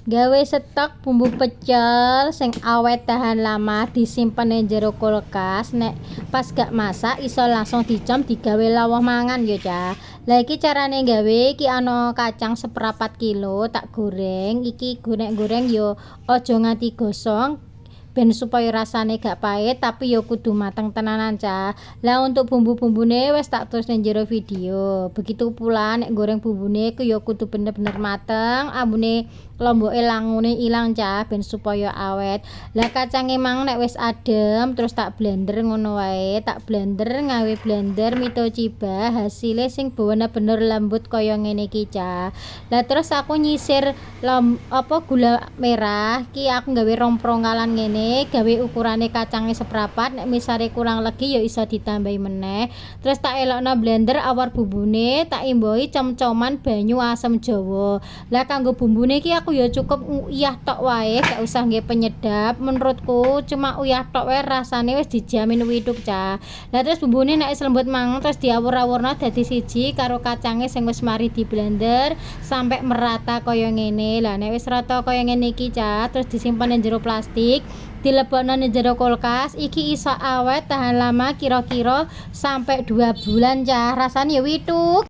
Gawe stok bumbu pecel sing awet tahan lama disimpen ning jero kulkas. Nek pas gak masak iso langsung dicom digawe lawuh mangan ya Cah. Lah iki carane gawe iki ana kacang seprapat kilo tak goreng. Iki goreng yo aja nganti gosong ben supaya rasane gak pahit tapi ya kudu mateng tenanan Cah. Lah untuk bumbu-bumbune wis tak tulis ning jero video. Begitu pula nek goreng bumbune ku ya kudu bener-bener mateng, ambune lomboke langune ilang Cah ben supaya awet. Lah kacange mang nek wis adem terus tak blender ngono wae. Tak blender ngawe blender Mitochiba hasile sing bener-bener lembut kaya ngene iki Cah. Lah terus aku nyisir gula merah ki aku gawe romprongalan ngene, gawe ukurane kacange seprapat. Nek misale kurang legi ya iso ditambahi meneh. Terus tak elokno blender awar bumbune, tak imbohi com-coman banyu asem Jawa. Lah kanggo bumbune ki aku ya cukup uyah tok wae, gak usah nggih penyedap. Menurutku cuma uyah tok wae rasane wis dijamin widuk Cah. Lah terus bumbune nek wis lembut mang terus diawur-awurno dadi siji karo kacange sing wis mari di blender sampai merata kaya ngene. Lah nek wis rata kaya ngene iki Cah, terus disimpen ning jero plastik, dilebokno ning jero kulkas. Iki iso awet tahan lama kira-kira sampai 2 bulan Cah. Rasane ya widuk.